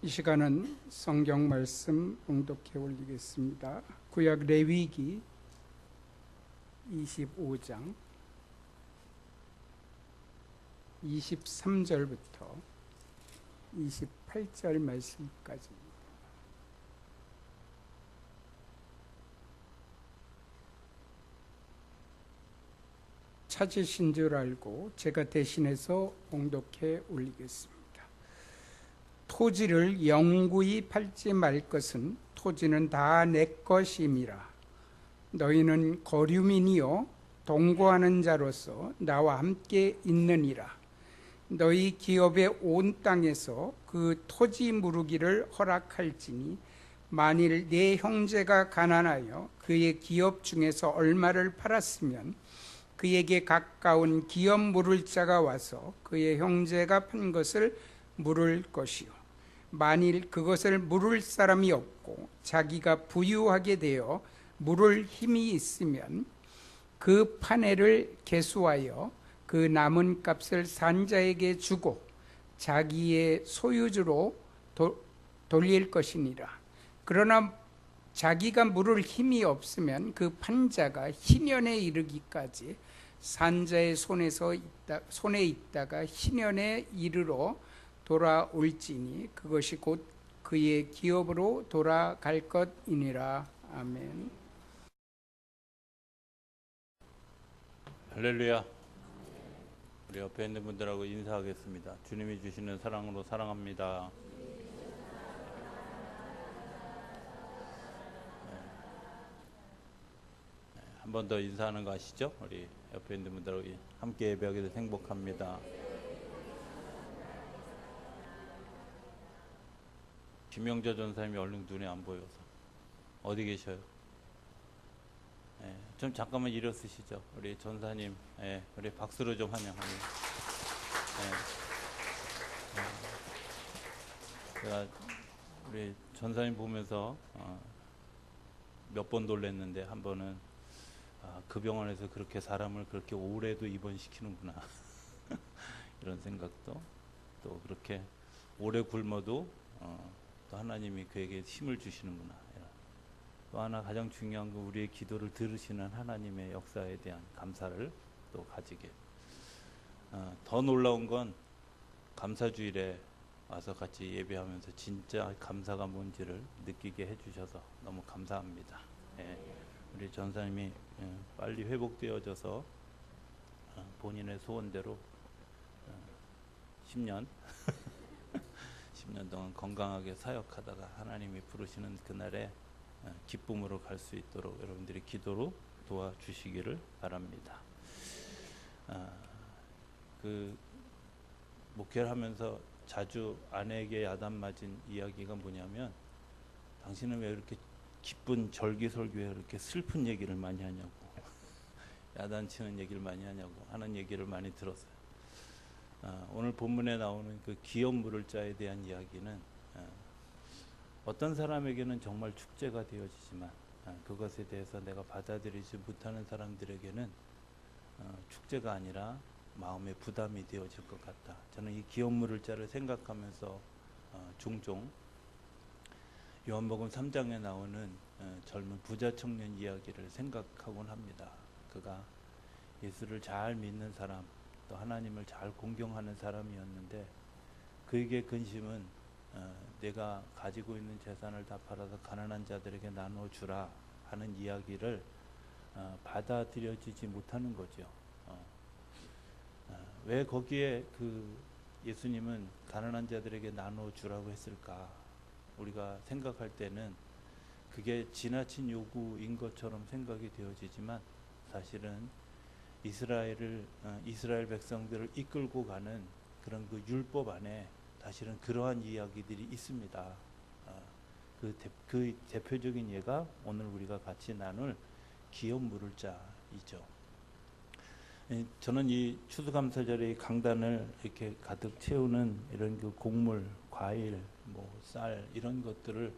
이 시간은 성경 말씀 봉독해 올리겠습니다. 구약 레위기 25장 23절부터 28절 말씀까지입니다. 찾으신 줄 알고 제가 대신해서 봉독해 올리겠습니다. 토지를 영구히 팔지 말 것은 토지는 다 내 것임이라. 너희는 거류민이요 동거하는 자로서 나와 함께 있느니라. 너희 기업의 온 땅에서 그 토지 무르기를 허락할지니 만일 네 형제가 가난하여 그의 기업 중에서 얼마를 팔았으면 그에게 가까운 기업 물을 자가 와서 그의 형제가 판 것을 물을 것이요, 만일 그것을 물을 사람이 없고 자기가 부유하게 되어 물을 힘이 있으면 그 판회를 계수하여 그 남은 값을 산자에게 주고 자기의 소유주로 돌릴 것이니라. 그러나 자기가 물을 힘이 없으면 그 판자가 희년에 이르기까지 산자의 손에 있다가 희년에 이르러 돌아올지니 그것이 곧 그의 기업으로 돌아갈 것이니라. 아멘. 할렐루야. 우리 옆에 있는 분들하고 인사하겠습니다. 주님이 주시는 사랑으로 사랑합니다. 한 번 더 인사하는 거 아시죠? 우리 옆에 있는 분들하고 함께 예배하게 돼서 행복합니다. 김영자 전사님이 얼른 눈에 안 보여서 어디 계셔요? 좀 잠깐만 일어서시죠. 우리 전사님, 우리 박수로 좀 환영합니다. 제가 우리 전사님 보면서 몇 번 놀랬는데 한 번은 그 병원에서 그렇게 사람을 그렇게 오래도 입원시키는구나 이런 생각도, 또 그렇게 오래 굶어도 또 하나님이 그에게 힘을 주시는구나. 또 하나 가장 중요한 건 우리의 기도를 들으시는 하나님의 역사에 대한 감사를 또 가지게. 더 놀라운 건 감사주일에 와서 같이 예배하면서 진짜 감사가 뭔지를 느끼게 해주셔서 너무 감사합니다. 우리 전사님이 빨리 회복되어져서 본인의 소원대로 10년 10년 동안 건강하게 사역하다가 하나님이 부르시는 그날에 기쁨으로 갈 수 있도록 여러분들이 기도로 도와주시기를 바랍니다. 그 목회를 하면서 자주 아내에게 야단 맞은 이야기가 뭐냐면, 당신은 왜 이렇게 기쁜 절기설교에 이렇게 슬픈 얘기를 많이 하냐고, 야단치는 얘기를 많이 하냐고 하는 얘기를 많이 들었어요. 오늘 본문에 나오는 그 기업 물을 자에 대한 이야기는 어떤 사람에게는 정말 축제가 되어지지만 그것에 대해서 내가 받아들이지 못하는 사람들에게는 축제가 아니라 마음의 부담이 되어질 것 같다. 저는 이 기업 물을 자를 생각하면서 종종 요한복음 3장에 나오는 젊은 부자 청년 이야기를 생각하곤 합니다. 그가 예수를 잘 믿는 사람, 또 하나님을 잘 공경하는 사람이었는데 그에게 근심은 내가 가지고 있는 재산을 다 팔아서 가난한 자들에게 나눠주라 하는 이야기를 받아들여지지 못하는 거죠. 왜 거기에 그 예수님은 가난한 자들에게 나눠주라고 했을까? 우리가 생각할 때는 그게 지나친 요구인 것처럼 생각이 되어지지만, 사실은 이스라엘 백성들을 이끌고 가는 그런 그 율법 안에 사실은 그러한 이야기들이 있습니다. 그 대표적인 예가 오늘 우리가 같이 나눌 기업 물을 자이죠. 저는 이 추수감사절의 강단을 이렇게 가득 채우는 이런 그 곡물, 과일, 쌀 이런 것들을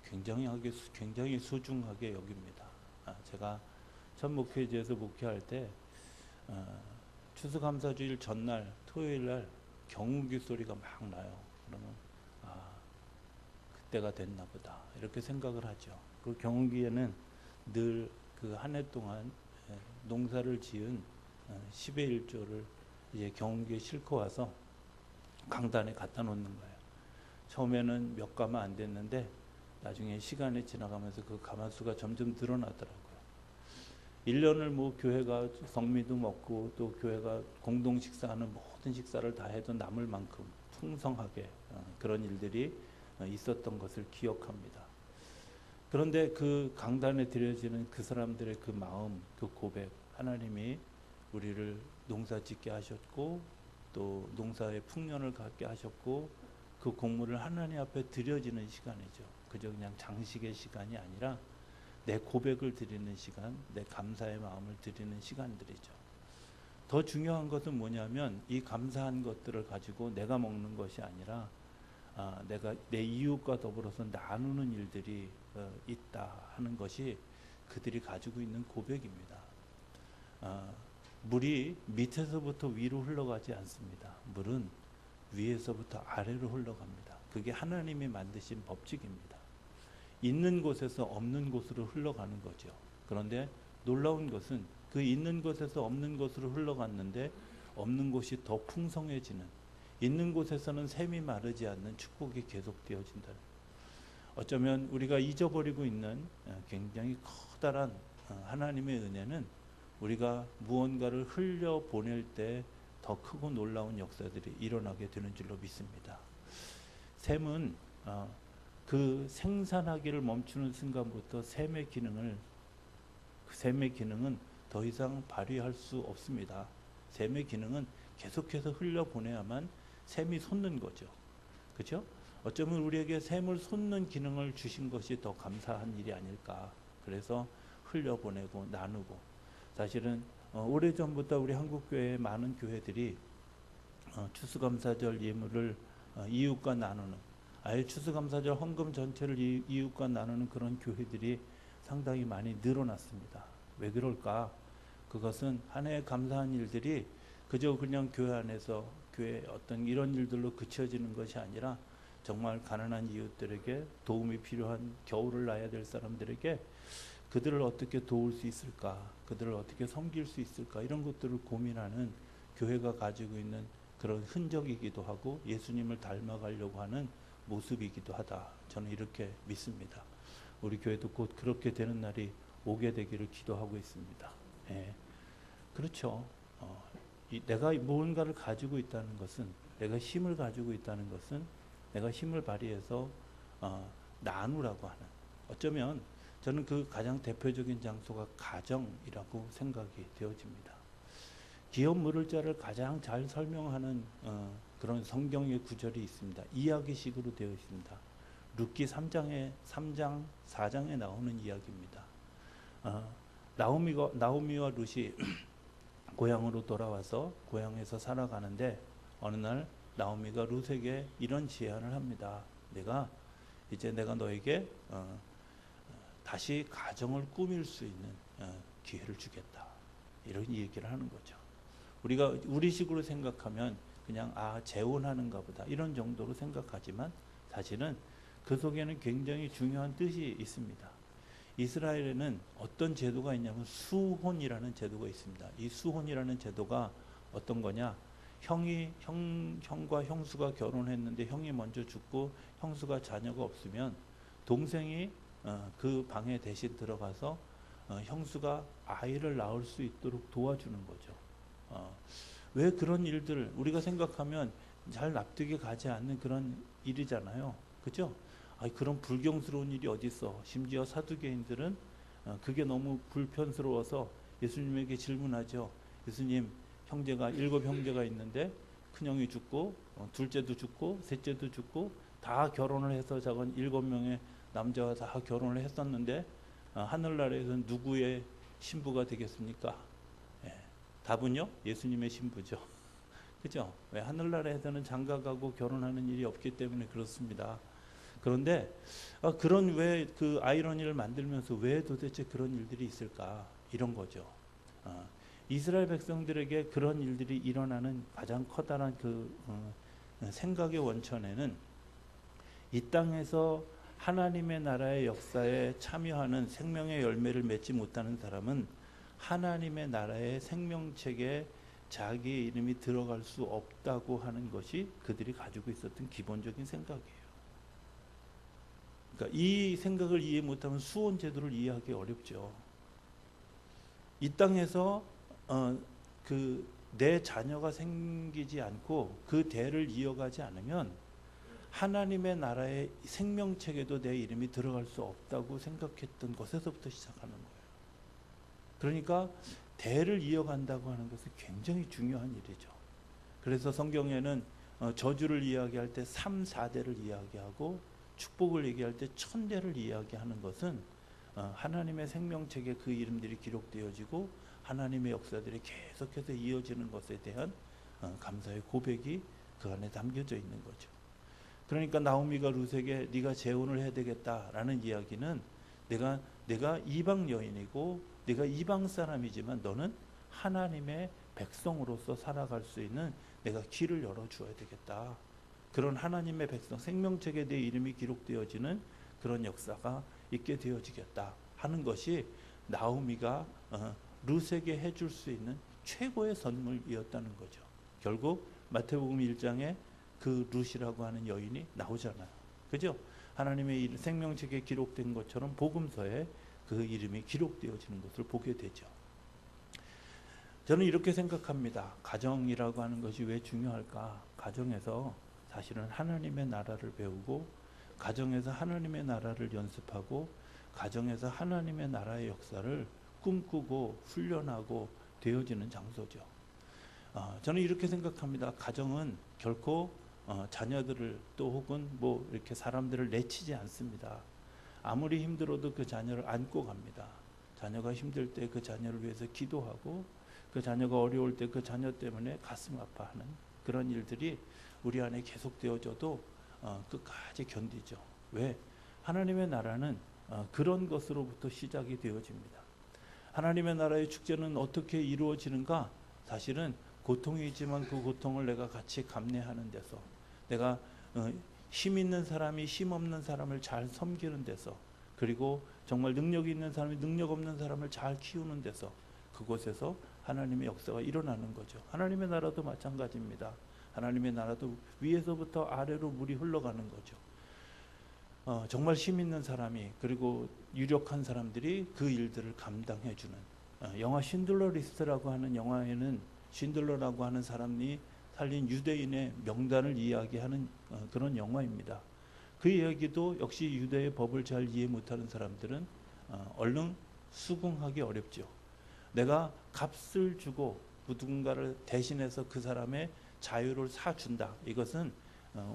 굉장히 소중하게 여깁니다. 제가 첫 목회지에서 목회할 때 추수감사주일 전날 토요일 날 경운기 소리가 막 나요. 그러면 때가 됐나 보다 이렇게 생각을 하죠. 그 경운기에는 늘 그 한 해 동안 농사를 지은 10의 1조를 이제 경운기에 싣고 와서 강단에 갖다 놓는 거예요. 처음에는 몇 가마 안 됐는데 나중에 시간이 지나가면서 그 가마수가 점점 늘어나더라고요. 1년을 뭐 교회가 성미도 먹고 또 교회가 공동 식사하는 모든 식사를 다 해도 남을 만큼 풍성하게 그런 일들이 있었던 것을 기억합니다. 그런데 그 강단에 드려지는 그 사람들의 그 마음, 그 고백, 하나님이 우리를 농사 짓게 하셨고 또 농사의 풍년을 갖게 하셨고 그 곡물을 하나님 앞에 드려지는 시간이죠. 그저 그냥 장식의 시간이 아니라 내 고백을 드리는 시간, 내 감사의 마음을 드리는 시간들이죠. 더 중요한 것은 뭐냐면 이 감사한 것들을 가지고 내가 먹는 것이 아니라 내가 내 이웃과 더불어서 나누는 일들이 있다 하는 것이 그들이 가지고 있는 고백입니다. 물이 밑에서부터 위로 흘러가지 않습니다. 물은 위에서부터 아래로 흘러갑니다. 그게 하나님이 만드신 법칙입니다. 있는 곳에서 없는 곳으로 흘러가는 거죠. 그런데 놀라운 것은 그 있는 곳에서 없는 곳으로 흘러갔는데 없는 곳이 더 풍성해지는, 있는 곳에서는 샘이 마르지 않는 축복이 계속되어진다는, 어쩌면 우리가 잊어버리고 있는 굉장히 커다란 하나님의 은혜는 우리가 무언가를 흘려보낼 때 더 크고 놀라운 역사들이 일어나게 되는 줄로 믿습니다. 샘은 그 생산하기를 멈추는 순간부터 샘의 기능은 더 이상 발휘할 수 없습니다. 샘의 기능은 계속해서 흘려보내야만 샘이 솟는 거죠. 그렇죠? 어쩌면 우리에게 샘을 솟는 기능을 주신 것이 더 감사한 일이 아닐까. 그래서 흘려보내고 나누고, 사실은 오래전부터 우리 한국교회의 많은 교회들이 추수감사절 예물을 이웃과 나누는, 아예 추수감사절 헌금 전체를 이웃과 나누는 그런 교회들이 상당히 많이 늘어났습니다. 왜 그럴까? 그것은 한 해에 감사한 일들이 그저 그냥 교회 안에서 교회 어떤 이런 일들로 그쳐지는 것이 아니라 정말 가난한 이웃들에게, 도움이 필요한 겨울을 나야 될 사람들에게 그들을 어떻게 도울 수 있을까, 그들을 어떻게 섬길 수 있을까, 이런 것들을 고민하는 교회가 가지고 있는 그런 흔적이기도 하고 예수님을 닮아가려고 하는 모습이기도 하다. 저는 이렇게 믿습니다. 우리 교회도 곧 그렇게 되는 날이 오게 되기를 기도하고 있습니다. 예. 그렇죠. 내가 무언가를 가지고 있다는 것은, 내가 힘을 가지고 있다는 것은 내가 힘을 발휘해서 나누라고 하는, 어쩌면 저는 그 가장 대표적인 장소가 가정이라고 생각이 되어집니다. 기업 물을 자를 가장 잘 설명하는 그런 성경의 구절이 있습니다. 이야기식으로 되어 있습니다. 룻기 3장 4장에 나오는 이야기입니다. 나오미와 룻이 고향으로 돌아와서 고향에서 살아가는데 어느 날 나오미가 룻에게 이런 제안을 합니다. 내가 너에게 다시 가정을 꾸밀 수 있는 기회를 주겠다. 이런 얘기를 하는 거죠. 우리가 우리식으로 생각하면 그냥 재혼하는가 보다 이런 정도로 생각하지만 사실은 그 속에는 굉장히 중요한 뜻이 있습니다. 이스라엘에는 어떤 제도가 있냐면 수혼이라는 제도가 있습니다. 이 수혼이라는 제도가 어떤 거냐? 형과 형수가 결혼했는데 형이 먼저 죽고 형수가 자녀가 없으면 동생이 그 방에 대신 들어가서 형수가 아이를 낳을 수 있도록 도와주는 거죠. 왜 그런 일들을 우리가 생각하면 잘 납득이 가지 않는 그런 일이잖아요. 그죠? 그런 불경스러운 일이 어디 있어. 심지어 사두개인들은 그게 너무 불편스러워서 예수님에게 질문하죠. 예수님, 7 형제가 있는데 큰형이 죽고 둘째도 죽고 셋째도 죽고 다 결혼을 해서 작은 7명의 남자와 다 결혼을 했었는데 하늘나라에서는 누구의 신부가 되겠습니까? 답은요? 예수님의 신부죠. 그죠? 왜 하늘나라에서는 장가가고 결혼하는 일이 없기 때문에 그렇습니다. 그런데 그런 왜 그 아이러니를 만들면서 왜 도대체 그런 일들이 있을까? 이런 거죠. 이스라엘 백성들에게 그런 일들이 일어나는 가장 커다란 그 생각의 원천에는 이 땅에서 하나님의 나라의 역사에 참여하는 생명의 열매를 맺지 못하는 사람은 하나님의 나라의 생명책에 자기의 이름이 들어갈 수 없다고 하는 것이 그들이 가지고 있었던 기본적인 생각이에요. 그러니까 이 생각을 이해 못하면 수혼 제도를 이해하기 어렵죠. 이 땅에서 내 자녀가 생기지 않고 그 대를 이어가지 않으면 하나님의 나라의 생명책에도 내 이름이 들어갈 수 없다고 생각했던 것에서부터 시작하는 거예요. 그러니까 대를 이어간다고 하는 것은 굉장히 중요한 일이죠. 그래서 성경에는 저주를 이야기할 때 3, 4대를 이야기하고 축복을 얘기할 때 1000대를 이야기하는 것은 하나님의 생명책에 그 이름들이 기록되어지고 하나님의 역사들이 계속해서 이어지는 것에 대한 감사의 고백이 그 안에 담겨져 있는 거죠. 그러니까 나오미가 룻에게 네가 재혼을 해야 되겠다라는 이야기는 내가 이방 여인이고 네가 이방 사람이지만 너는 하나님의 백성으로서 살아갈 수 있는 내가 길을 열어줘야 되겠다. 그런 하나님의 백성, 생명책에 내 이름이 기록되어지는 그런 역사가 있게 되어지겠다 하는 것이 나오미가 룻에게 해줄 수 있는 최고의 선물이었다는 거죠. 결국 마태복음 1장에 그 룻이라고 하는 여인이 나오잖아요. 그죠? 하나님의 생명책에 기록된 것처럼 복음서에 그 이름이 기록되어지는 것을 보게 되죠. 저는 이렇게 생각합니다. 가정이라고 하는 것이 왜 중요할까? 가정에서 사실은 하나님의 나라를 배우고 가정에서 하나님의 나라를 연습하고 가정에서 하나님의 나라의 역사를 꿈꾸고 훈련하고 되어지는 장소죠. 저는 이렇게 생각합니다. 가정은 결코 자녀들을 또 혹은 뭐 이렇게 사람들을 내치지 않습니다. 아무리 힘들어도 그 자녀를 안고 갑니다. 자녀가 힘들 때 그 자녀를 위해서 기도하고 그 자녀가 어려울 때 그 자녀 때문에 가슴 아파하는 그런 일들이 우리 안에 계속되어져도 끝까지 견디죠. 왜? 하나님의 나라는 그런 것으로부터 시작이 되어집니다. 하나님의 나라의 축제는 어떻게 이루어지는가? 사실은 고통이지만 그 고통을 내가 같이 감내하는 데서, 내가 힘 있는 사람이 힘 없는 사람을 잘 섬기는 데서, 그리고 정말 능력이 있는 사람이 능력 없는 사람을 잘 키우는 데서, 그곳에서 하나님의 역사가 일어나는 거죠. 하나님의 나라도 마찬가지입니다. 하나님의 나라도 위에서부터 아래로 물이 흘러가는 거죠. 정말 힘 있는 사람이, 그리고 유력한 사람들이 그 일들을 감당해 주는, 영화 신들러 리스트라고 하는 영화에는 신들러라고 하는 사람이 살린 유대인의 명단을 이야기하는 그런 영화입니다. 그 이야기도 역시 유대의 법을 잘 이해 못하는 사람들은 얼른 수긍하기 어렵죠. 내가 값을 주고 누군가를 대신해서 그 사람의 자유를 사준다. 이것은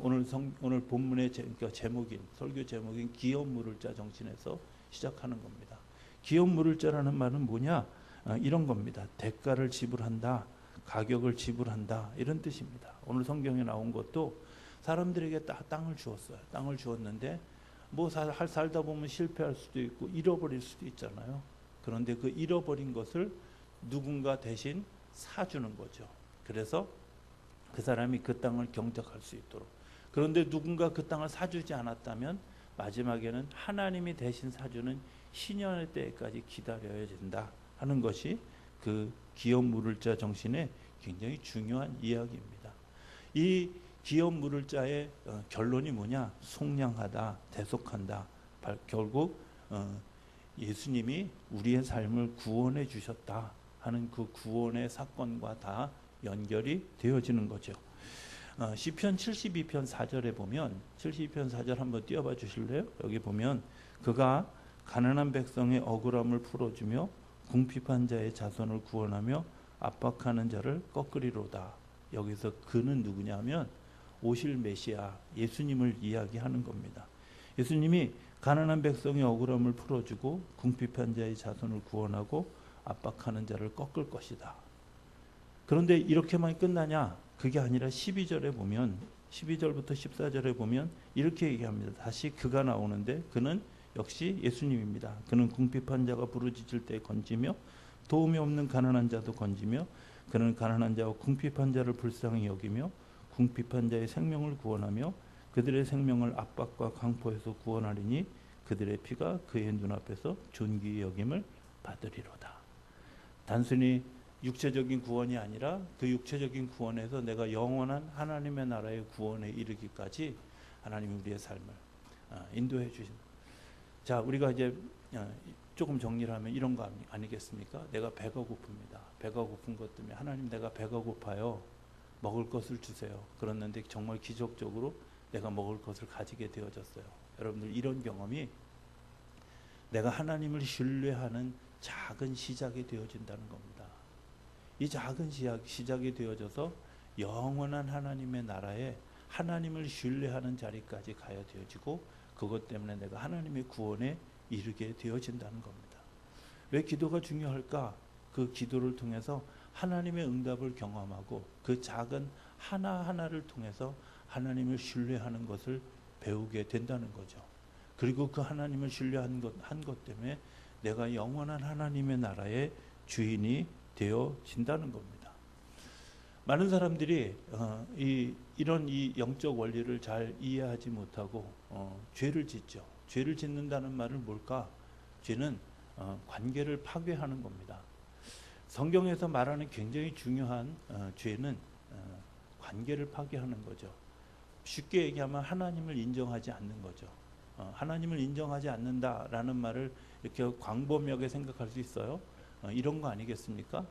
오늘 본문의 제목인, 설교 제목인 기업 물을 자 정신에서 시작하는 겁니다. 기업 물을 자라는 말은 뭐냐? 이런 겁니다. 대가를 지불한다, 가격을 지불한다, 이런 뜻입니다. 오늘 성경에 나온 것도 사람들에게 땅을 주었어요. 땅을 주었는데 뭐 살다 보면 실패할 수도 있고 잃어버릴 수도 있잖아요. 그런데 그 잃어버린 것을 누군가 대신 사주는 거죠. 그래서 그 사람이 그 땅을 경작할 수 있도록. 그런데 누군가 그 땅을 사주지 않았다면 마지막에는 하나님이 대신 사주는 희년의 때까지 기다려야 된다 하는 것이 그 기업 물을 자 정신의 굉장히 중요한 이야기입니다. 이 기업 물을 자의 결론이 뭐냐? 속량하다, 대속한다. 결국 예수님이 우리의 삶을 구원해 주셨다 하는 그 구원의 사건과 다 연결이 되어지는 거죠. 시편 72편 4절에 보면, 72편 4절 한번 띄워봐 주실래요? 여기 보면 그가 가난한 백성의 억울함을 풀어주며 궁핍한 자의 자손을 구원하며 압박하는 자를 꺾으리로다. 여기서 그는 누구냐면 오실 메시아 예수님을 이야기하는 겁니다. 예수님이 가난한 백성의 억울함을 풀어주고 궁핍한 자의 자손을 구원하고 압박하는 자를 꺾을 것이다. 그런데 이렇게만 끝나냐? 그게 아니라 12절에 보면, 12절부터 14절에 보면 이렇게 얘기합니다. 다시 그가 나오는데 그는 역시 예수님입니다. 그는 궁핍한 자가 부르짖을 때 건지며 도움이 없는 가난한 자도 건지며 그는 가난한 자와 궁핍한 자를 불쌍히 여기며 궁핍한 자의 생명을 구원하며 그들의 생명을 압박과 강포에서 구원하리니 그들의 피가 그의 눈앞에서 존귀히 여김을 받으리로다. 단순히 육체적인 구원이 아니라 그 육체적인 구원에서 내가 영원한 하나님의 나라의 구원에 이르기까지 하나님이 우리의 삶을 인도해 주신. 자, 우리가 이제 조금 정리를 하면 이런 거 아니겠습니까? 내가 배가 고픕니다. 배가 고픈 것 때문에 하나님, 내가 배가 고파요. 먹을 것을 주세요. 그랬는데 정말 기적적으로 내가 먹을 것을 가지게 되어졌어요. 여러분들, 이런 경험이 내가 하나님을 신뢰하는 작은 시작이 되어진다는 겁니다. 이 작은 시작이 되어져서 영원한 하나님의 나라에 하나님을 신뢰하는 자리까지 가야 되어지고, 그것 때문에 내가 하나님의 구원에 이르게 되어진다는 겁니다. 왜 기도가 중요할까? 그 기도를 통해서 하나님의 응답을 경험하고 그 작은 하나하나를 통해서 하나님을 신뢰하는 것을 배우게 된다는 거죠. 그리고 그 하나님을 신뢰한 것 때문에 내가 영원한 하나님의 나라의 주인이 되어진다는 겁니다. 많은 사람들이 이런 영적 원리를 잘 이해하지 못하고 죄를 짓죠. 죄를 짓는다는 말은 뭘까? 죄는 관계를 파괴하는 겁니다. 성경에서 말하는 굉장히 중요한 죄는 관계를 파괴하는 거죠. 쉽게 얘기하면 하나님을 인정하지 않는 거죠. 하나님을 인정하지 않는다라는 말을 이렇게 광범위하게 생각할 수 있어요. 이런 거 아니겠습니까?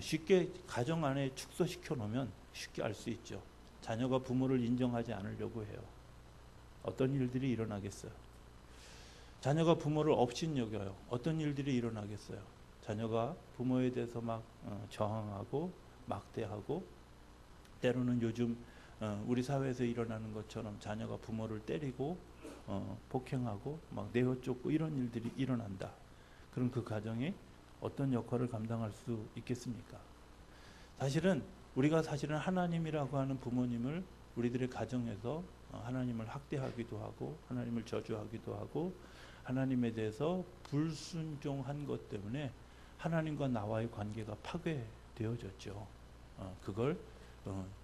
쉽게 가정 안에 축소시켜 놓으면 쉽게 알 수 있죠. 자녀가 부모를 인정하지 않으려고 해요. 어떤 일들이 일어나겠어요? 자녀가 부모를 업신여겨요. 어떤 일들이 일어나겠어요? 자녀가 부모에 대해서 막 저항하고 막대하고, 때로는 요즘 우리 사회에서 일어나는 것처럼 자녀가 부모를 때리고 폭행하고 막 내어쫓고 이런 일들이 일어난다. 그럼 그 가정이 어떤 역할을 감당할 수 있겠습니까? 사실은 우리가 하나님이라고 하는 부모님을 우리들의 가정에서 하나님을 학대하기도 하고 하나님을 저주하기도 하고 하나님에 대해서 불순종한 것 때문에 하나님과 나와의 관계가 파괴되어졌죠. 그걸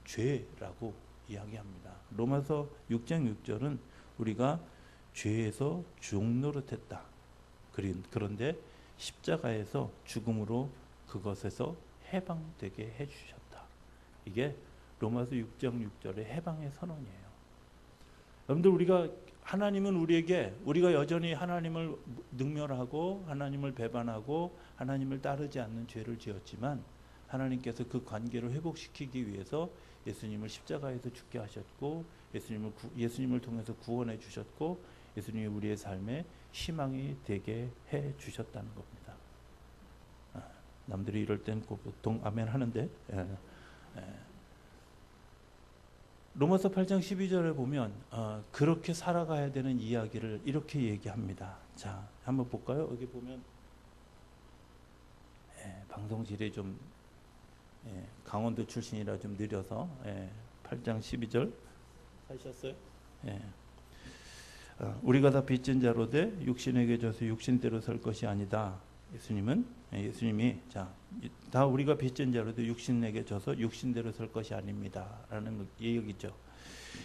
죄라고 이야기합니다. 로마서 6장 6절은 우리가 죄에서 종노릇했다. 그런데 십자가에서 죽음으로 그것에서 해방되게 해주셨다. 이게 로마서 6장 6절의 해방의 선언이에요. 여러분들, 우리가 여전히 하나님을 능멸하고 하나님을 배반하고 하나님을 따르지 않는 죄를 지었지만, 하나님께서 그 관계를 회복시키기 위해서 예수님을 십자가에서 죽게 하셨고, 예수님을 통해서 구원해 주셨고, 예수님이 우리의 삶에 희망이 되게 해 주셨다는 겁니다. 남들이 이럴 땐 보통 아멘 하는데, 로마서 8장 12절에 보면 그렇게 살아가야 되는 이야기를 이렇게 얘기합니다. 자, 한번 볼까요? 여기 보면 방송질이 좀 강원도 출신이라 좀 느려서 8장 12절 하셨어요? 우리가 다 빚진 자로 돼 육신에게 져서 육신대로 살 것이 아니다. 예수님이 다 우리가 빚진 자로 돼 육신에게 져서 육신대로 살 것이 아닙니다라는 얘기죠.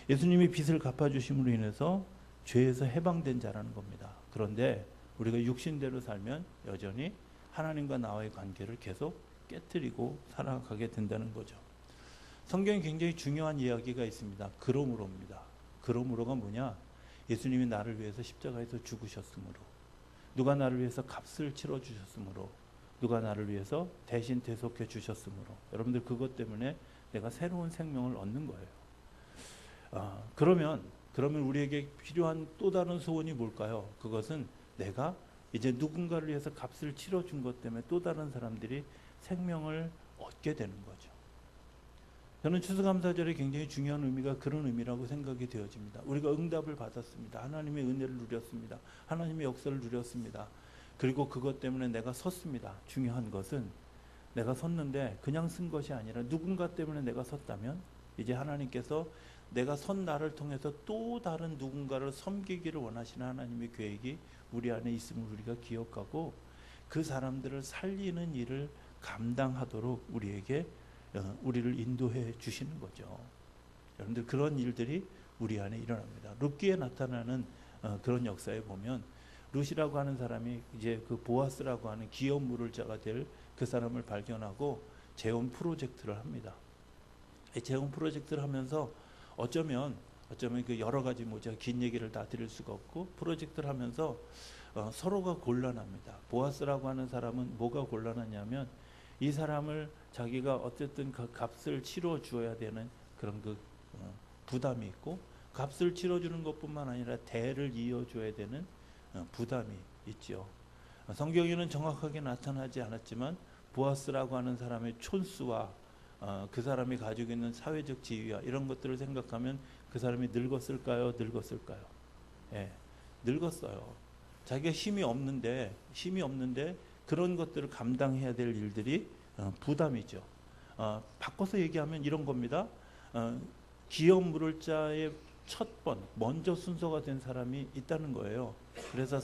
예수님이 빚을 갚아주심으로 인해서 죄에서 해방된 자라는 겁니다. 그런데 우리가 육신대로 살면 여전히 하나님과 나와의 관계를 계속 깨뜨리고 살아가게 된다는 거죠. 성경에 굉장히 중요한 이야기가 있습니다. 그러므로입니다. 그러므로가 뭐냐? 예수님이 나를 위해서 십자가에서 죽으셨으므로, 누가 나를 위해서 값을 치러주셨으므로, 누가 나를 위해서 대신 대속해 주셨으므로, 여러분들 그것 때문에 내가 새로운 생명을 얻는 거예요. 그러면 우리에게 필요한 또 다른 소원이 뭘까요? 그것은 내가 이제 누군가를 위해서 값을 치러준 것 때문에 또 다른 사람들이 생명을 얻게 되는 거죠. 저는 추수감사절에 굉장히 중요한 의미가 그런 의미라고 생각이 되어집니다. 우리가 응답을 받았습니다. 하나님의 은혜를 누렸습니다. 하나님의 역사를 누렸습니다. 그리고 그것 때문에 내가 섰습니다. 중요한 것은 내가 섰는데 그냥 쓴 것이 아니라 누군가 때문에 내가 섰다면 이제 하나님께서 내가 선 나를 통해서 또 다른 누군가를 섬기기를 원하시는 하나님의 계획이 우리 안에 있음을 우리가 기억하고 그 사람들을 살리는 일을 감당하도록 우리를 인도해 주시는 거죠. 여러분들, 그런 일들이 우리 안에 일어납니다. 룻기에 나타나는 그런 역사에 보면 룻이라고 하는 사람이 이제 그 보아스라고 하는 기업 물을 자가 될 그 사람을 발견하고 재혼 프로젝트를 합니다. 이 재혼 프로젝트를 하면서 어쩌면 그 여러 가지 제가 긴 얘기를 다 드릴 수가 없고 프로젝트를 하면서 서로가 곤란합니다. 보아스라고 하는 사람은 뭐가 곤란하냐면 이 사람을 자기가 어쨌든 그 값을 치러 주어야 되는 그런 그 부담이 있고 값을 치러주는 것뿐만 아니라 대를 이어줘야 되는 부담이 있죠. 성경에는 정확하게 나타나지 않았지만 보아스라고 하는 사람의 촌수와 그 사람이 가지고 있는 사회적 지위와 이런 것들을 생각하면 그 사람이 늙었을까요? 예, 늙었어요. 자기가 힘이 없는데 그런 것들을 감당해야 될 일들이 부담이죠. 바꿔서 얘기하면 이런 겁니다. 기업 물을 자의 먼저 순서가 된 사람이 있다는 거예요. 그래서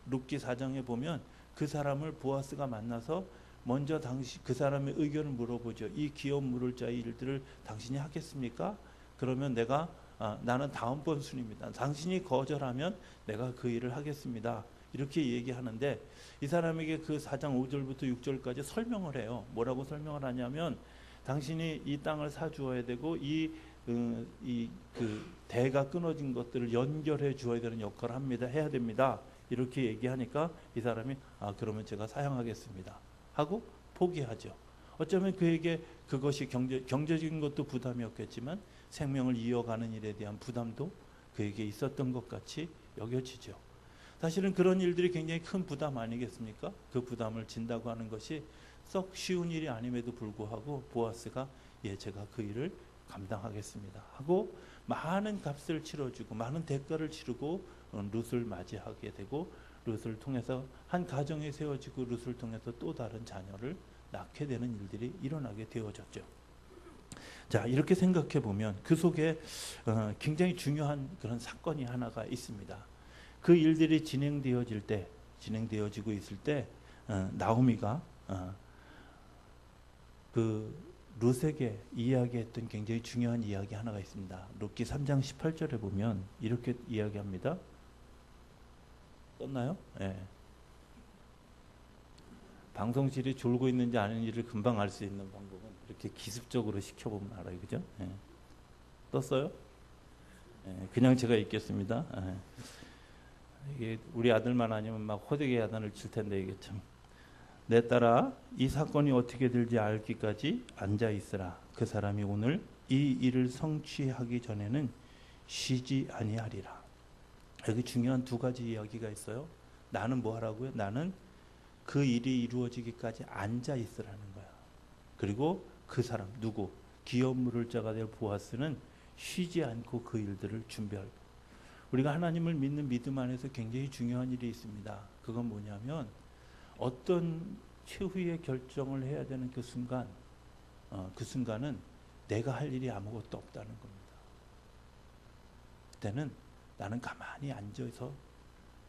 룻기 4장에 보면 그 사람을 보아스가 만나서 먼저 그 사람의 의견을 물어보죠. 이 기업 물을 자의 일들을 당신이 하겠습니까? 그러면 나는 다음번 순입니다. 당신이 거절하면 내가 그 일을 하겠습니다. 이렇게 얘기하는데 이 사람에게 그 4장 5절부터 6절까지 설명을 해요. 뭐라고 설명을 하냐면 당신이 이 땅을 사주어야 되고 그 대가 끊어진 것들을 연결해 주어야 되는 역할을 해야 됩니다. 이렇게 얘기하니까 이 사람이 그러면 제가 사양하겠습니다 하고 포기하죠. 어쩌면 그에게 그것이 경제적인 것도 부담이었겠지만 생명을 이어가는 일에 대한 부담도 그에게 있었던 것 같이 여겨지죠. 사실은 그런 일들이 굉장히 큰 부담 아니겠습니까? 그 부담을 진다고 하는 것이 썩 쉬운 일이 아님에도 불구하고 보아스가 제가 그 일을 감당하겠습니다 하고 많은 값을 치러주고 많은 대가를 치르고 룻을 맞이하게 되고 룻을 통해서 한 가정이 세워지고 룻을 통해서 또 다른 자녀를 낳게 되는 일들이 일어나게 되어졌죠. 자, 이렇게 생각해 보면 그 속에 굉장히 중요한 그런 사건이 하나가 있습니다. 그 일들이 진행되어지고 있을 때 나오미가 그 룻에게 이야기했던 굉장히 중요한 이야기 하나가 있습니다. 룻기 3장 18절에 보면 이렇게 이야기합니다. 떴나요? 네. 방송실이 졸고 있는지 아닌지를 금방 알 수 있는 방법은 이렇게 기습적으로 시켜보면 알아요. 그죠? 네. 떴어요? 네. 그냥 제가 읽겠습니다. 네. 이게 우리 아들만 아니면 막 호되게 야단을 칠 텐데 이게 참. 내 딸아, 이 사건이 어떻게 될지 알기까지 앉아 있으라. 그 사람이 오늘 이 일을 성취하기 전에는 쉬지 아니하리라. 여기 중요한 두 가지 이야기가 있어요. 나는 뭐 하라고요? 나는 그 일이 이루어지기까지 앉아 있으라는 거야. 그리고 그 사람 누구? 기업 물을 자가 될 보아스는 쉬지 않고 그 일들을 준비할 거야. 우리가 하나님을 믿는 믿음 안에서 굉장히 중요한 일이 있습니다. 그건 뭐냐면 어떤 최후의 결정을 해야 되는 그 순간은 내가 할 일이 아무것도 없다는 겁니다. 그때는 나는 가만히 앉아서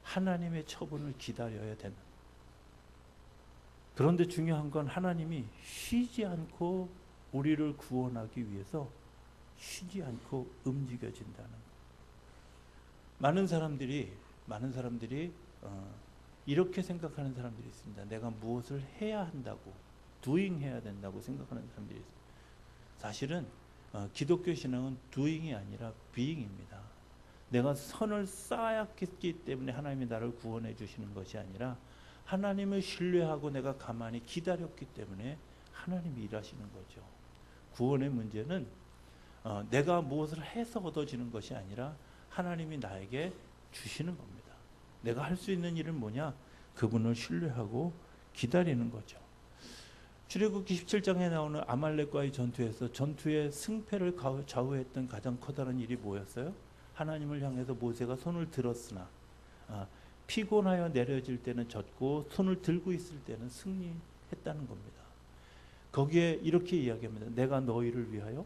하나님의 처분을 기다려야 되는. 그런데 중요한 건 하나님이 쉬지 않고 우리를 구원하기 위해서 쉬지 않고 움직여진다는 것. 많은 사람들이 이렇게 생각하는 사람들이 있습니다. 내가 무엇을 해야 한다고, doing 해야 된다고 생각하는 사람들이 있습니다. 사실은 기독교 신앙은 doing이 아니라 being입니다. 내가 선을 쌓았기 때문에 하나님이 나를 구원해 주시는 것이 아니라 하나님을 신뢰하고 내가 가만히 기다렸기 때문에 하나님이 일하시는 거죠. 구원의 문제는 내가 무엇을 해서 얻어지는 것이 아니라 하나님이 나에게 주시는 겁니다. 내가 할 수 있는 일은 뭐냐? 그분을 신뢰하고 기다리는 거죠. 출애굽기 17장에 나오는 아말렉과의 전투에서 전투의 승패를 좌우했던 가장 커다란 일이 뭐였어요? 하나님을 향해서 모세가 손을 들었으나 피곤하여 내려질 때는 졌고 손을 들고 있을 때는 승리했다는 겁니다. 거기에 이렇게 이야기합니다. 내가 너희를 위하여,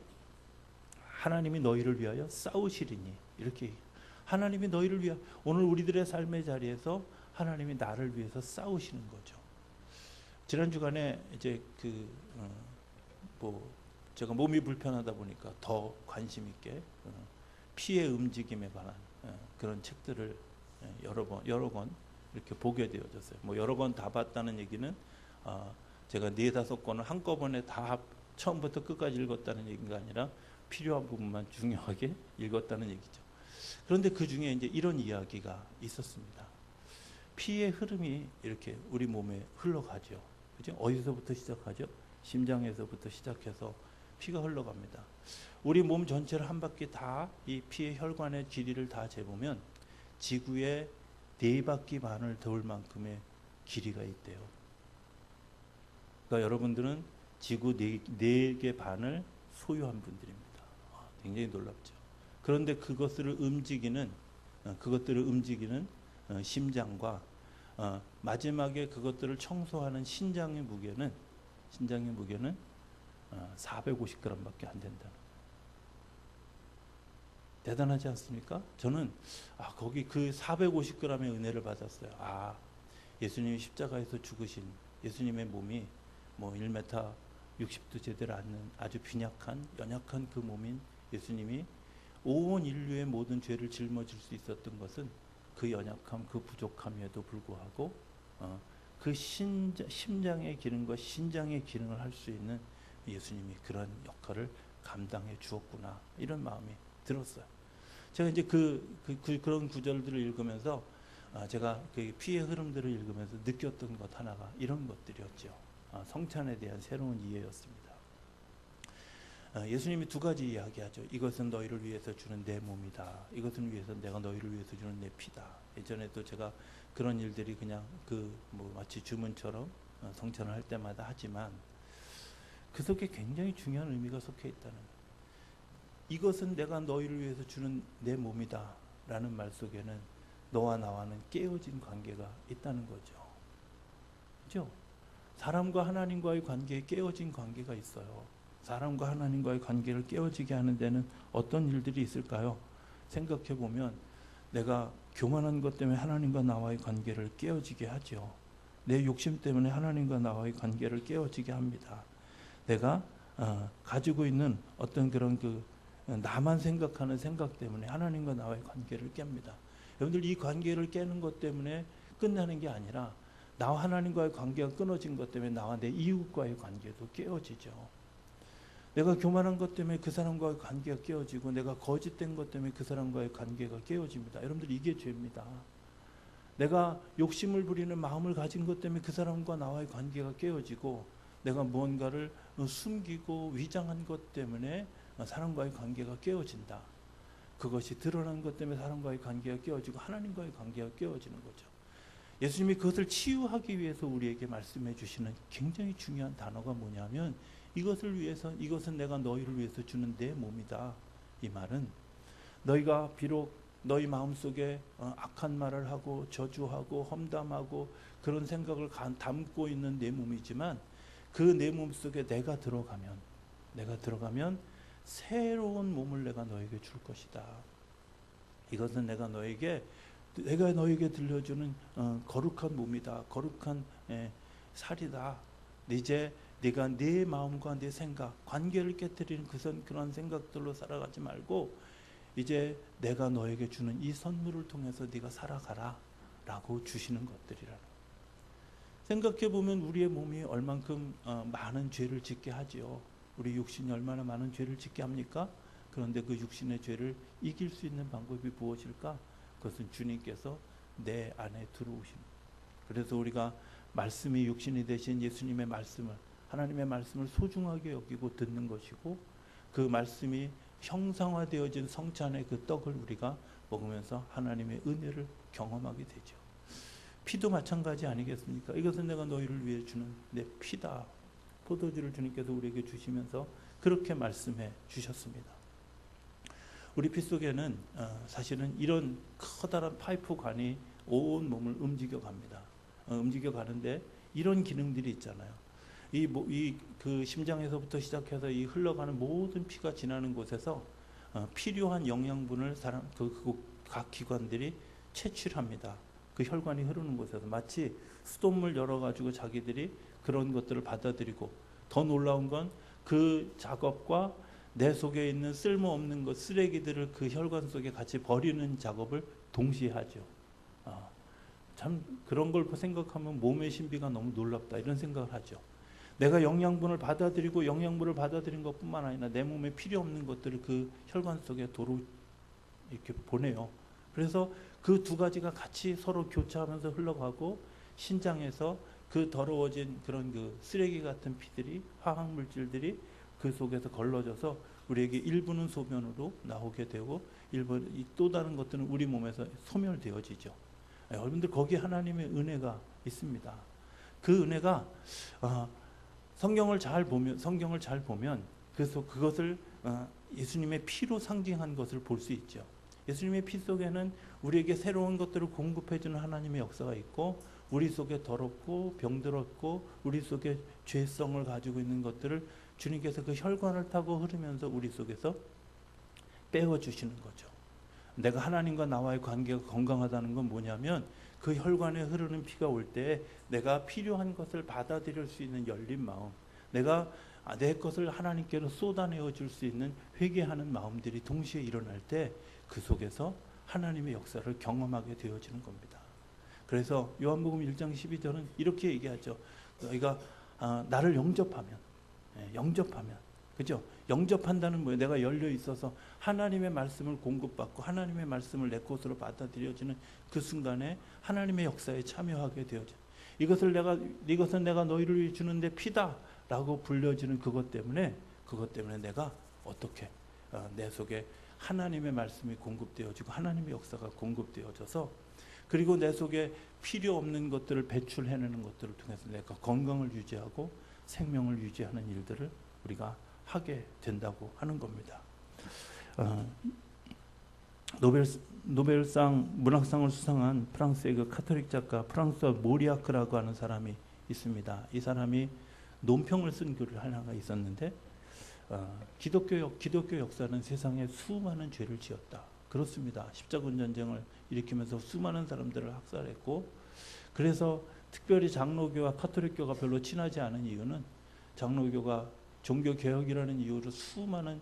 하나님이 너희를 위하여 싸우시리니, 이렇게 하나님이 너희를 위하여, 오늘 우리들의 삶의 자리에서 하나님이 나를 위해서 싸우시는 거죠. 지난 주간에 이제 제가 몸이 불편하다 보니까 더 관심 있게 피의 움직임에 관한 그런 책들을 여러 권 이렇게 보게 되어졌어요. 뭐 여러 권 다 봤다는 얘기는 제가 4-5권을 한꺼번에 다 처음부터 끝까지 읽었다는 얘기가 아니라 필요한 부분만 중요하게 읽었다는 얘기죠. 그런데 그 중에 이제 이런 이야기가 있었습니다. 피의 흐름이 이렇게 우리 몸에 흘러가죠. 그죠? 어디서부터 시작하죠? 심장에서부터 시작해서 피가 흘러갑니다. 우리 몸 전체를 한 바퀴 다 이 피의 혈관의 길이를 다 재보면 지구의 4바퀴 반을 돌 만큼의 길이가 있대요. 그러니까 여러분들은 지구 4개 반을 소유한 분들입니다. 굉장히 놀랍죠. 그런데 그것들을 움직이는 심장과 마지막에 그것들을 청소하는 신장의 무게는 450g밖에 안 된다는. 대단하지 않습니까? 저는 거기 그 450g의 은혜를 받았어요. 예수님이 십자가에서 죽으신 예수님의 몸이 뭐 1m 60도 제대로 않는 아주 빈약한 연약한 그 몸인 예수님이 온 인류의 모든 죄를 짊어질 수 있었던 것은 그 연약함, 그 부족함에도 불구하고 그 심장의 기능과 신장의 기능을 할 수 있는 예수님이 그런 역할을 감당해 주었구나, 이런 마음이 들었어요. 제가 이제 그런 구절들을 읽으면서 제가 그 피의 흐름들을 읽으면서 느꼈던 것 하나가 이런 것들이었죠. 성찬에 대한 새로운 이해였습니다. 예수님이 2가지 이야기하죠. 이것은 너희를 위해서 주는 내 몸이다. 이것은 위해서 내가 너희를 위해서 주는 내 피다. 예전에도 제가 그런 일들이 그냥 마치 주문처럼 성찬을 할 때마다 하지만 그 속에 굉장히 중요한 의미가 속해 있다는 거예요. 이것은 내가 너희를 위해서 주는 내 몸이다 라는 말 속에는 너와 나와는 깨어진 관계가 있다는 거죠. 그렇죠? 사람과 하나님과의 관계에 깨어진 관계가 있어요. 사람과 하나님과의 관계를 깨어지게 하는 데는 어떤 일들이 있을까요? 생각해 보면 내가 교만한 것 때문에 하나님과 나와의 관계를 깨어지게 하죠. 내 욕심 때문에 하나님과 나와의 관계를 깨어지게 합니다. 내가 가지고 있는 어떤 그런 나만 생각하는 생각 때문에 하나님과 나와의 관계를 깹니다. 여러분들, 이 관계를 깨는 것 때문에 끝나는 게 아니라 나와 하나님과의 관계가 끊어진 것 때문에 나와 내 이웃과의 관계도 깨어지죠. 내가 교만한 것 때문에 그 사람과의 관계가 깨어지고 내가 거짓된 것 때문에 그 사람과의 관계가 깨어집니다. 여러분들, 이게 죄입니다. 내가 욕심을 부리는 마음을 가진 것 때문에 그 사람과 나와의 관계가 깨어지고 내가 무언가를 숨기고 위장한 것 때문에 사람과의 관계가 깨어진다. 그것이 드러난 것 때문에 사람과의 관계가 깨어지고 하나님과의 관계가 깨어지는 거죠. 예수님이 그것을 치유하기 위해서 우리에게 말씀해 주시는 굉장히 중요한 단어가 뭐냐면 이것은 내가 너희를 위해서 주는 내 몸이다. 이 말은 너희가 비록 너희 마음속에 악한 말을 하고 저주하고 험담하고 그런 생각을 담고 있는 내 몸이지만 그 내 몸 속에 내가 들어가면 새로운 몸을 내가 너에게 줄 것이다. 이것은 내가 너에게 들려주는 거룩한 몸이다. 거룩한 살이다. 이제 내가 내 마음과 내 생각, 관계를 깨뜨리는 그런 생각들로 살아가지 말고 이제 내가 너에게 주는 이 선물을 통해서 네가 살아가라 라고 주시는 것들이라는. 생각해 보면 우리의 몸이 얼만큼 많은 죄를 짓게 하지요. 우리 육신이 얼마나 많은 죄를 짓게 합니까? 그런데 그 육신의 죄를 이길 수 있는 방법이 무엇일까? 그것은 주님께서 내 안에 들어오십니다. 그래서 우리가 말씀이 육신이 되신 예수님의 말씀을, 하나님의 말씀을 소중하게 여기고 듣는 것이고, 그 말씀이 형상화되어진 성찬의 그 떡을 우리가 먹으면서 하나님의 은혜를 경험하게 되죠. 피도 마찬가지 아니겠습니까? 이것은 내가 너희를 위해 주는 내 피다. 포도주를 주님께서 우리에게 주시면서 그렇게 말씀해 주셨습니다. 우리 피 속에는 사실은 이런 커다란 파이프관이 온 몸을 움직여 갑니다. 움직여 가는데 이런 기능들이 있잖아요. 그 심장에서부터 시작해서 이 흘러가는 모든 피가 지나는 곳에서 필요한 영양분을 각 기관들이 채취합니다. 그 혈관이 흐르는 곳에서 마치 수돗물 열어가지고 자기들이 그런 것들을 받아들이고, 더 놀라운 건 그 작업과 내 속에 있는 쓸모없는 것, 쓰레기들을 그 혈관 속에 같이 버리는 작업을 동시에 하죠. 참 그런 걸 생각하면 몸의 신비가 너무 놀랍다 이런 생각을 하죠. 내가 영양분을 받아들이고 영양분을 받아들인 것뿐만 아니라 내 몸에 필요 없는 것들을 그 혈관 속에 도로 이렇게 보내요. 그래서 그 두 가지가 같이 서로 교차하면서 흘러가고 신장에서 그 더러워진 그런 그 쓰레기 같은 피들이 화학 물질들이 그 속에서 걸러져서 우리에게 일부는 소변으로 나오게 되고 또 다른 것들은 우리 몸에서 소멸되어지죠. 여러분들 거기에 하나님의 은혜가 있습니다. 그 은혜가 성경을 잘 보면 그것을 예수님의 피로 상징한 것을 볼 수 있죠. 예수님의 피 속에는 우리에게 새로운 것들을 공급해주는 하나님의 역사가 있고 우리 속에 더럽고 병들었고 우리 속에 죄성을 가지고 있는 것들을 주님께서 그 혈관을 타고 흐르면서 우리 속에서 빼어주시는 거죠. 내가 하나님과 나와의 관계가 건강하다는 건 뭐냐면 그 혈관에 흐르는 피가 올 때 내가 필요한 것을 받아들일 수 있는 열린 마음, 내가 내 것을 하나님께로 쏟아내어 줄 수 있는 회개하는 마음들이 동시에 일어날 때 그 속에서 하나님의 역사를 경험하게 되어지는 겁니다. 그래서 요한복음 1장 12절은 이렇게 얘기하죠. 너희가 나를 영접하면, 그죠? 영접한다는 뭐예요? 내가 열려 있어서 하나님의 말씀을 공급받고 하나님의 말씀을 내 것으로 받아들여지는 그 순간에 하나님의 역사에 참여하게 되어져. 이것은 내가 너희를 위해 주는데 피다라고 불려지는 그것 때문에 내가 어떻게 내 속에 하나님의 말씀이 공급되어지고 하나님의 역사가 공급되어져서 그리고 내 속에 필요 없는 것들을 배출해내는 것들을 통해서 내가 건강을 유지하고 생명을 유지하는 일들을 우리가 하게 된다고 하는 겁니다. 노벨상 문학상을 수상한 프랑스의 그 카톨릭 작가 프랑스와 모리아크라고 하는 사람이 있습니다. 이 사람이 논평을 쓴 글을 하나가 있었는데 기독교 역사는 세상에 수많은 죄를 지었다. 그렇습니다. 십자군 전쟁을 일으키면서 수많은 사람들을 학살했고 그래서 특별히 장로교와 카톨릭교가 별로 친하지 않은 이유는 장로교가 종교개혁이라는 이유로 수많은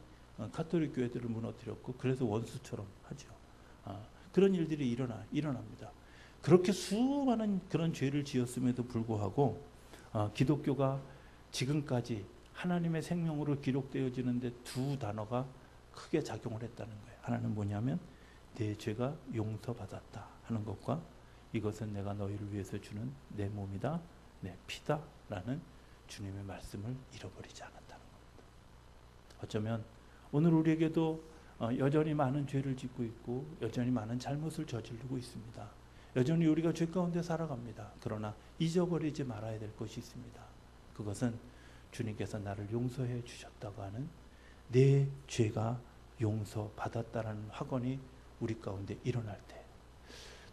카톨릭 교회들을 무너뜨렸고 그래서 원수처럼 하죠. 그런 일들이 일어납니다. 그렇게 수많은 그런 죄를 지었음에도 불구하고 기독교가 지금까지 하나님의 생명으로 기록되어지는데 두 단어가 크게 작용을 했다는 거예요. 하나는 뭐냐면 내 죄가 용서받았다 하는 것과 이것은 내가 너희를 위해서 주는 내 몸이다, 내 피다 라는 주님의 말씀을 잃어버리지 않았다는 겁니다. 어쩌면 오늘 우리에게도 여전히 많은 죄를 짓고 있고 여전히 많은 잘못을 저지르고 있습니다. 여전히 우리가 죄 가운데 살아갑니다. 그러나 잊어버리지 말아야 될 것이 있습니다. 그것은 주님께서 나를 용서해 주셨다고 하는 내 죄가 용서받았다라는 확언이 우리 가운데 일어날 때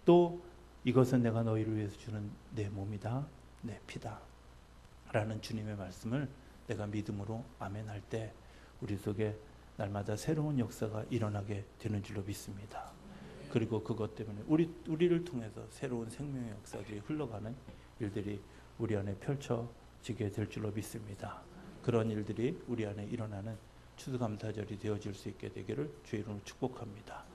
또 이것은 내가 너희를 위해서 주는 내 몸이다, 내 피다 라는 주님의 말씀을 내가 믿음으로 아멘할 때 우리 속에 날마다 새로운 역사가 일어나게 되는 줄로 믿습니다. 그리고 그것 때문에 우리를 통해서 새로운 생명의 역사들이 흘러가는 일들이 우리 안에 펼쳐지게 될 줄로 믿습니다. 그런 일들이 우리 안에 일어나는 추수감사절이 되어질 수 있게 되기를 주의 이름으로 축복합니다.